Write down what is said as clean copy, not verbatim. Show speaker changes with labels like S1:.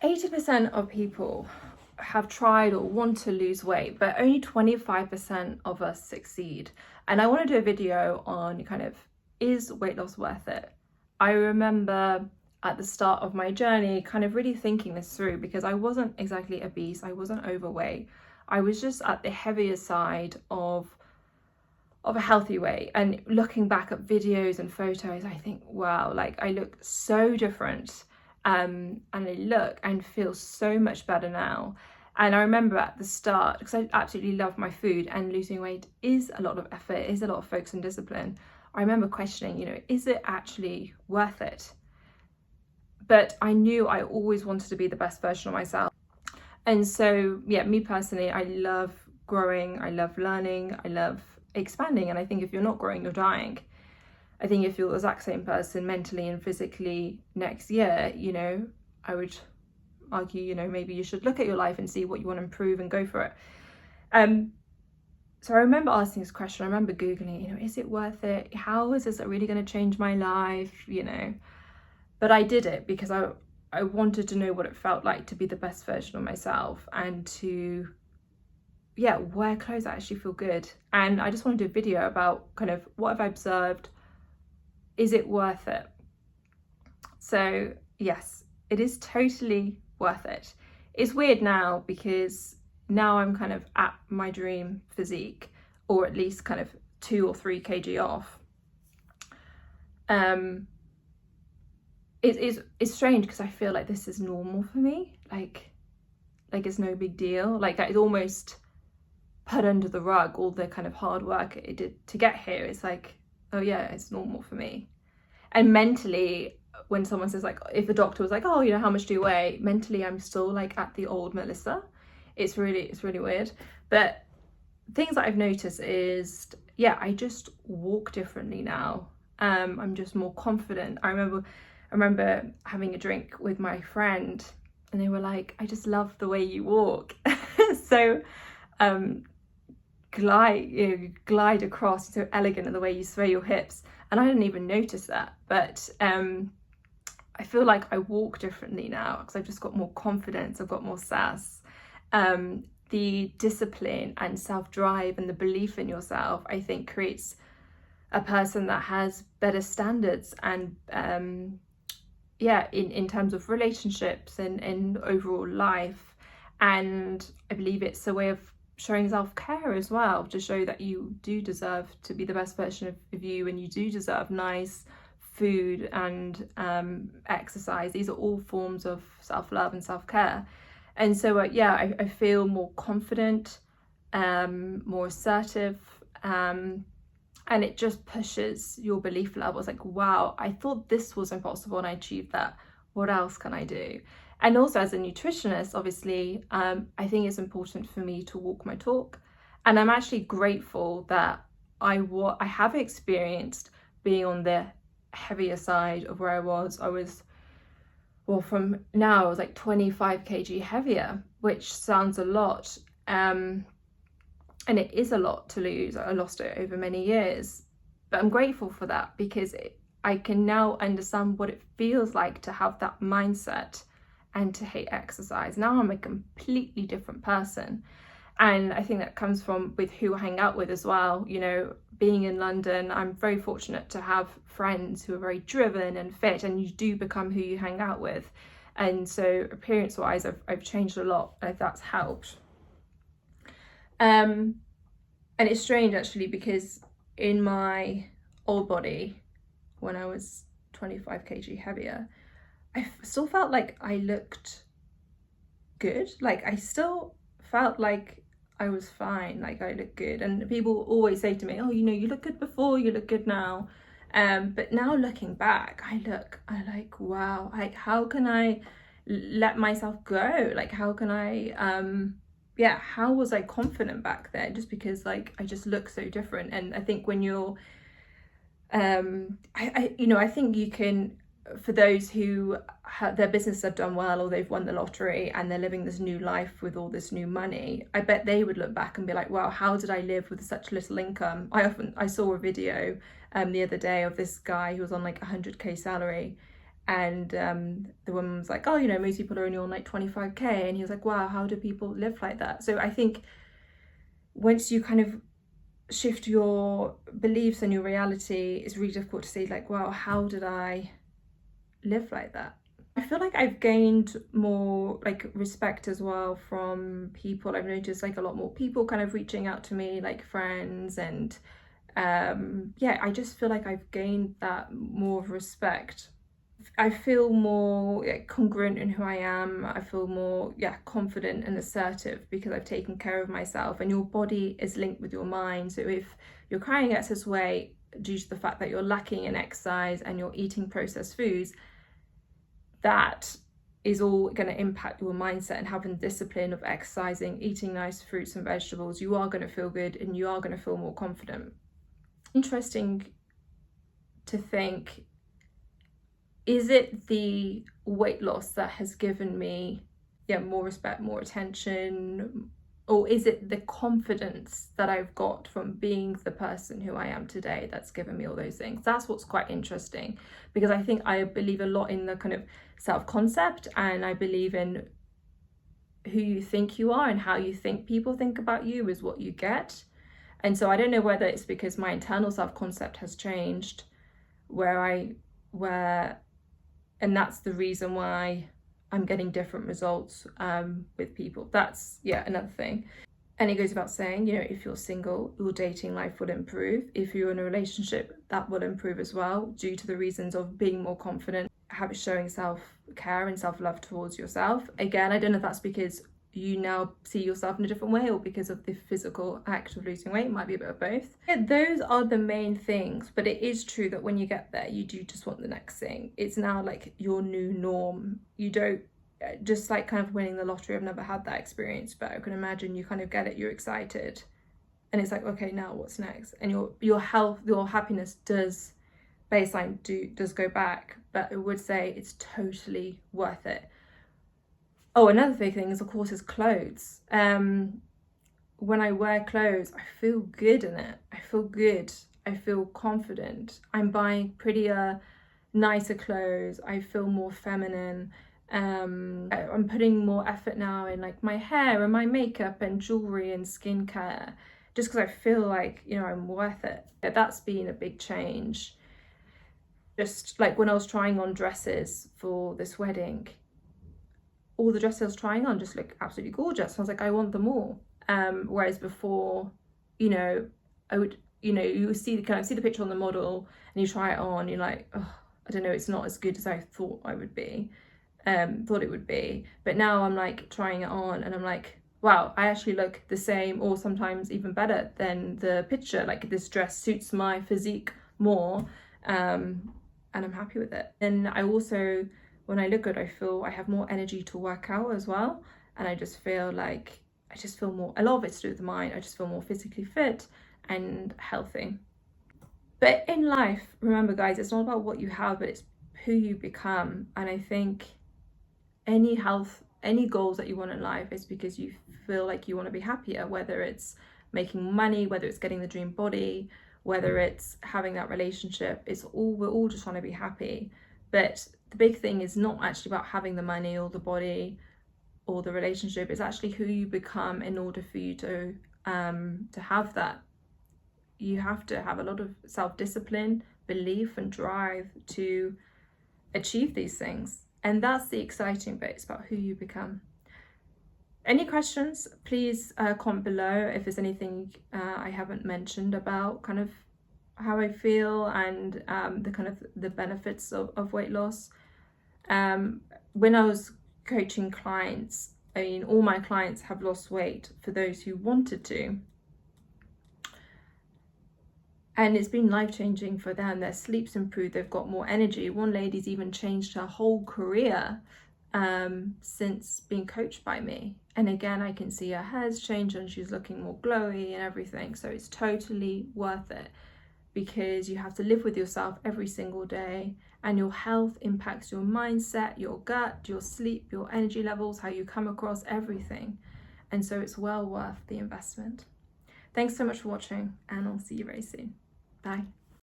S1: 80% of people have tried or want to lose weight, but only 25% of us succeed. And I want to do a video on kind of, is weight loss worth it? I remember at the start of my journey kind of really thinking this through, because I wasn't exactly obese, I wasn't overweight, I was just at the heavier side of a healthy weight. And looking back at videos and photos, I think, wow, like I look so different, and I look and feel so much better now. And I remember at the start, because I absolutely love my food and losing weight is a lot of effort, is a lot of focus and discipline. I remember questioning, is it actually worth it? But I knew I always wanted to be the best version of myself. And so, yeah, me personally, I love growing, I love learning, I love expanding. And I think if you're not growing, you're dying. I think if you're the exact same person mentally and physically next year, I would argue, maybe you should look at your life and see what you want to improve and go for it. So I remember asking this question. I remember Googling, is it worth it? How is this really going to change my life? But I did it because I wanted to know what it felt like to be the best version of myself, and to, wear clothes that actually feel good. And I just want to do a video about kind of what have I observed. Is it worth it? So yes, it is totally worth it. It's weird now because now I'm kind of at my dream physique, or at least kind of 2 or 3 kg off. It's strange because I feel like this is normal for me. Like it's no big deal. Like it's almost put under the rug, all the kind of hard work it did to get here. It's like, oh yeah, it's normal for me. And mentally, when someone says, like, if the doctor was like, oh, how much do you weigh? Mentally, I'm still like at the old Melissa. It's really weird. But things that I've noticed is, I just walk differently now. I'm just more confident. I remember having a drink with my friend, and they were like, I just love the way you walk. So glide across, so elegant in the way you sway your hips. And I didn't even notice that, but I feel like I walk differently now because I've just got more confidence, I've got more sass. The discipline and self-drive and the belief in yourself, I think, creates a person that has better standards, and in terms of relationships and overall life. And I believe it's a way of showing self-care as well, to show that you do deserve to be the best version of you, and you do deserve nice food and exercise. These are all forms of self-love and self-care. And so I feel more confident, more assertive, and it just pushes your belief levels. Like, wow, I thought this was impossible and I achieved that. What else can I do? And also, as a nutritionist, obviously, I think it's important for me to walk my talk. And I'm actually grateful that I have experienced being on the heavier side of where I was. From now, I was like 25 kg heavier, which sounds a lot. And it is a lot to lose. I lost it over many years. But I'm grateful for that, because I can now understand what it feels like to have that mindset and to hate exercise. Now I'm a completely different person. And I think that comes from with who I hang out with as well. Being in London, I'm very fortunate to have friends who are very driven and fit, and you do become who you hang out with. And so appearance wise, I've changed a lot, and that's helped. And it's strange actually, because in my old body, when I was 25 kg heavier, I still felt like I looked good. Like I still felt like I was fine, like I looked good. And people always say to me, oh, you look good before, you look good now. But now looking back, I like, wow, like how can I let myself go? Like how can I, how was I confident back then? Just because like I just look so different. And I think when you're, I think you can, for those who their business have done well, or they've won the lottery and they're living this new life with all this new money, I bet they would look back and be like, wow, how did I live with such little income? I saw a video the other day of this guy who was on like 100k salary, And the woman was like, oh, you know, most people are only on like 25k. And he was like, wow, how do people live like that? So I think once you kind of shift your beliefs and your reality, it's really difficult to say like, wow, how did I live like that? I feel like I've gained more like respect as well from people. I've noticed like a lot more people kind of reaching out to me, like friends, and yeah, I just feel like I've gained that more of respect. I feel more congruent in who I am. I feel more confident and assertive because I've taken care of myself. And your body is linked with your mind. So if you're carrying excess weight due to the fact that you're lacking in exercise and you're eating processed foods, that is all going to impact your mindset. And having discipline of exercising, eating nice fruits and vegetables, you are going to feel good and you are going to feel more confident. Interesting to think, is it the weight loss that has given me more respect, more attention, or is it the confidence that I've got from being the person who I am today that's given me all those things? That's what's quite interesting, because I think I believe a lot in the kind of self-concept, and I believe in who you think you are and how you think people think about you is what you get. And so I don't know whether it's because my internal self-concept has changed, and that's the reason why I'm getting different results with people. That's another thing. And it goes without saying, you know, if you're single, your dating life will improve. If you're in a relationship, that will improve as well, due to the reasons of being more confident, showing self-care and self-love towards yourself. Again, I don't know if that's because you now see yourself in a different way or because of the physical act of losing weight. It might be a bit of both. Those are the main things, but it is true that when you get there, you do just want the next thing. It's now like your new norm. You don't, just like kind of winning the lottery. I've never had that experience, but I can imagine you kind of get it, you're excited, and it's like, okay, now what's next? And your health, your happiness does go back, but I would say it's totally worth it. Oh, another big thing is, of course, is clothes. When I wear clothes, I feel good in it. I feel good. I feel confident. I'm buying prettier, nicer clothes. I feel more feminine. I'm putting more effort now in like my hair and my makeup and jewelry and skincare, just because I feel like, you know, I'm worth it. That's been a big change. Just like when I was trying on dresses for this wedding, all the dresses I was trying on just look absolutely gorgeous. I was like, I want them all. Whereas before, you know, I would, you know, you see the picture on the model and you try it on, you're like, oh, I don't know, it's not as good as I thought it would be. But now I'm like trying it on and I'm like, wow, I actually look the same or sometimes even better than the picture. Like, this dress suits my physique more, and I'm happy with it. And I also, when I look good, I feel I have more energy to work out as well. And I just feel like, more, a lot of it's to do with the mind. I just feel more physically fit and healthy. But in life, remember guys, it's not about what you have, but it's who you become. And I think any goals that you want in life is because you feel like you want to be happier, whether it's making money, whether it's getting the dream body, whether it's having that relationship. We're all just trying to be happy. But the big thing is not actually about having the money or the body or the relationship. It's actually who you become in order for you to have that. You have to have a lot of self-discipline, belief and drive to achieve these things. And that's the exciting bit. It's about who you become. Any questions, please comment below if there's anything I haven't mentioned about kind of how I feel and the benefits of weight loss. When I was coaching clients, I mean, all my clients have lost weight for those who wanted to. And it's been life-changing for them. Their sleep's improved, they've got more energy. One lady's even changed her whole career since being coached by me. And again, I can see her hair's changed and she's looking more glowy and everything. So it's totally worth it, because you have to live with yourself every single day, and your health impacts your mindset, your gut, your sleep, your energy levels, how you come across, everything. And so it's well worth the investment. Thanks so much for watching, and I'll see you very soon. Bye.